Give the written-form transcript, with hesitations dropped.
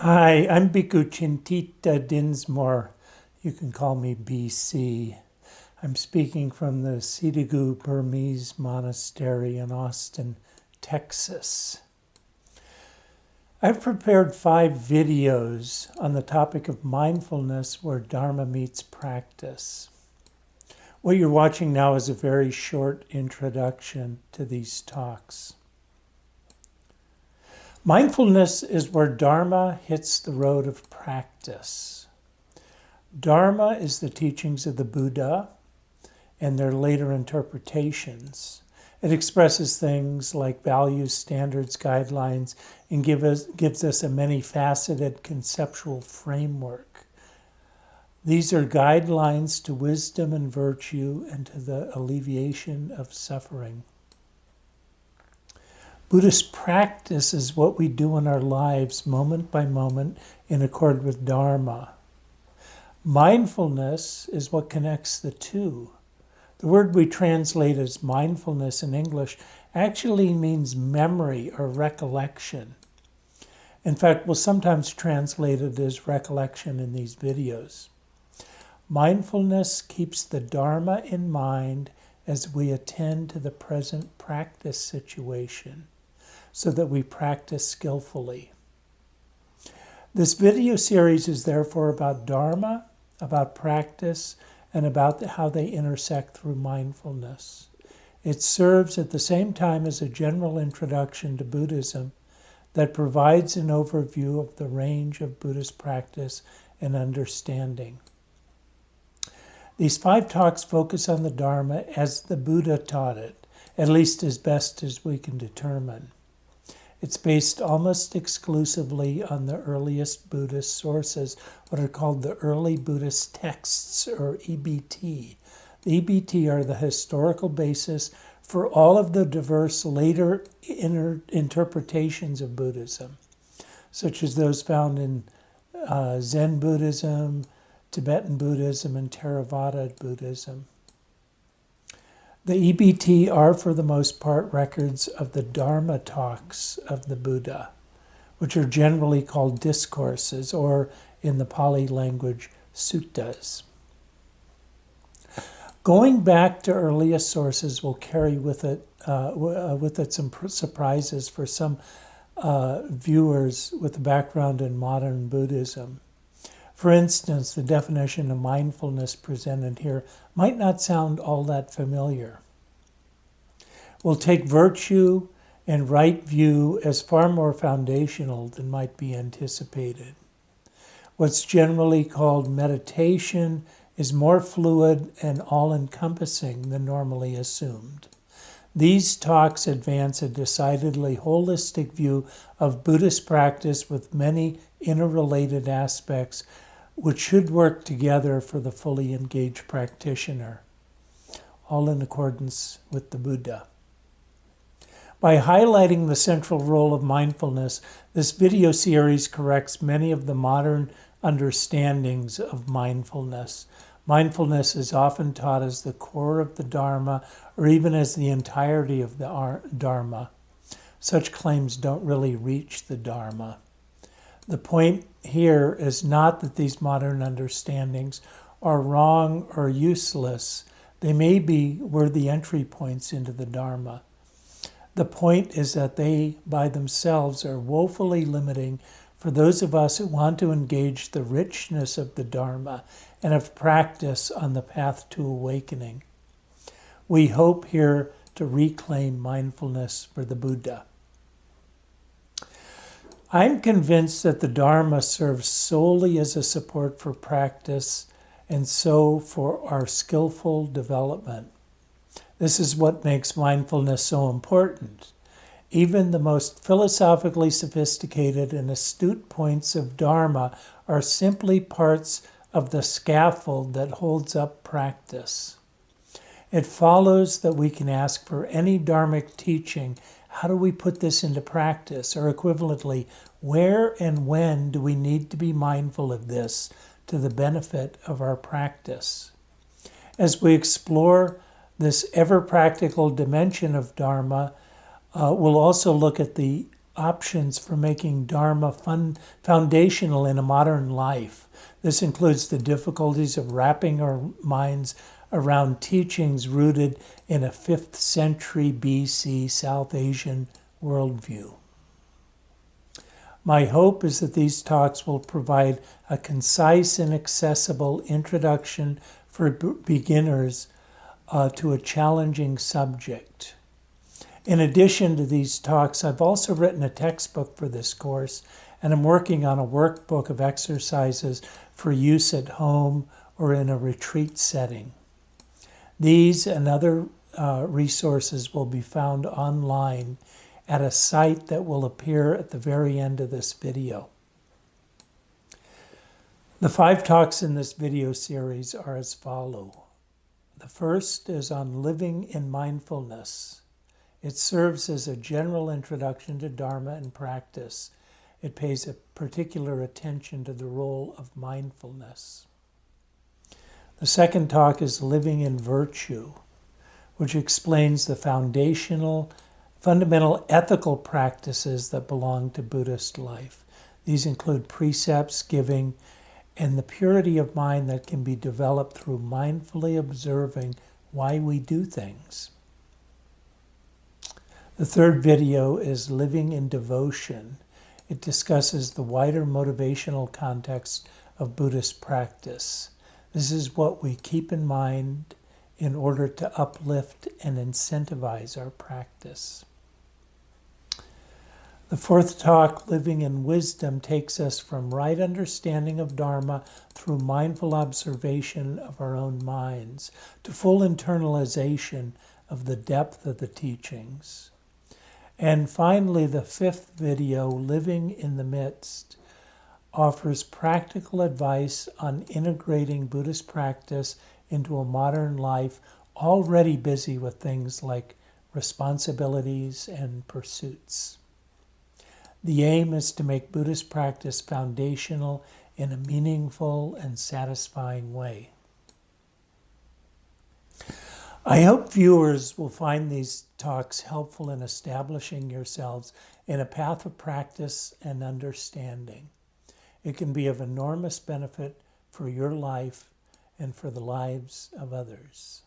Hi, I'm Bhikkhu Chintita Dinsmore. You can call me BC. I'm speaking from the Sidigu Burmese Monastery in Austin, Texas. I've prepared 5 videos on the topic of mindfulness where Dharma meets practice. What you're watching now is a very short introduction to these talks. Mindfulness is where Dharma hits the road of practice. Dharma is the teachings of the Buddha and their later interpretations. It expresses things like values, standards, guidelines, and gives us a many-faceted conceptual framework. These are guidelines to wisdom and virtue and to the alleviation of suffering. Buddhist practice is what we do in our lives moment by moment in accord with Dharma. Mindfulness is what connects the two. The word we translate as mindfulness in English actually means memory or recollection. In fact, we'll sometimes translate it as recollection in these videos. Mindfulness keeps the Dharma in mind as we attend to the present practice situation, so that we practice skillfully. This video series is therefore about Dharma, about practice, and about how they intersect through mindfulness. It serves at the same time as a general introduction to Buddhism that provides an overview of the range of Buddhist practice and understanding. These 5 talks focus on the Dharma as the Buddha taught it, at least as best as we can determine. It's based almost exclusively on the earliest Buddhist sources, what are called the early Buddhist texts, or EBT. The EBT are the historical basis for all of the diverse later interpretations of Buddhism, such as those found in Zen Buddhism, Tibetan Buddhism, and Theravada Buddhism. The EBT are, for the most part, records of the Dharma talks of the Buddha, which are generally called discourses, or in the Pali language, suttas. Going back to earliest sources will carry with it some surprises for some viewers with a background in modern Buddhism. For instance, the definition of mindfulness presented here might not sound all that familiar. We'll take virtue and right view as far more foundational than might be anticipated. What's generally called meditation is more fluid and all-encompassing than normally assumed. These talks advance a decidedly holistic view of Buddhist practice with many interrelated aspects which should work together for the fully engaged practitioner, all in accordance with the Buddha. By highlighting the central role of mindfulness, this video series corrects many of the modern understandings of mindfulness. Mindfulness is often taught as the core of the Dharma, or even as the entirety of the Dharma. Such claims don't really reach the Dharma. The point here is not that these modern understandings are wrong or useless. They may be worthy entry points into the Dharma. The point is that they, by themselves, are woefully limiting for those of us who want to engage the richness of the Dharma and of practice on the path to awakening. We hope here to reclaim mindfulness for the Buddha. I'm convinced that the Dharma serves solely as a support for practice and so for our skillful development. This is what makes mindfulness so important. Even the most philosophically sophisticated and astute points of Dharma are simply parts of the scaffold that holds up practice. It follows that we can ask for any Dharmic teaching, how do we put this into practice? Or equivalently, where and when do we need to be mindful of this to the benefit of our practice? As we explore this ever-practical dimension of Dharma, we'll also look at the options for making Dharma foundational in a modern life. This includes the difficulties of wrapping our minds around teachings rooted in a 5th century BC South Asian worldview. My hope is that these talks will provide a concise and accessible introduction for beginners to a challenging subject. In addition to these talks, I've also written a textbook for this course, and I'm working on a workbook of exercises for use at home or in a retreat setting. These and other resources will be found online at a site that will appear at the very end of this video. The 5 talks in this video series are as follows. The first is on living in mindfulness. It serves as a general introduction to Dharma and practice. It pays a particular attention to the role of mindfulness. The second talk is living in virtue, which explains the fundamental ethical practices that belong to Buddhist life. These include precepts, giving, and the purity of mind that can be developed through mindfully observing why we do things. The third video is living in devotion. It discusses the wider motivational context of Buddhist practice. This is what we keep in mind in order to uplift and incentivize our practice. The fourth talk, Living in Wisdom, takes us from right understanding of Dharma through mindful observation of our own minds to full internalization of the depth of the teachings. And finally, the 5th video, Living in the Midst, offers practical advice on integrating Buddhist practice into a modern life already busy with things like responsibilities and pursuits. The aim is to make Buddhist practice foundational in a meaningful and satisfying way. I hope viewers will find these talks helpful in establishing yourselves in a path of practice and understanding. It can be of enormous benefit for your life and for the lives of others.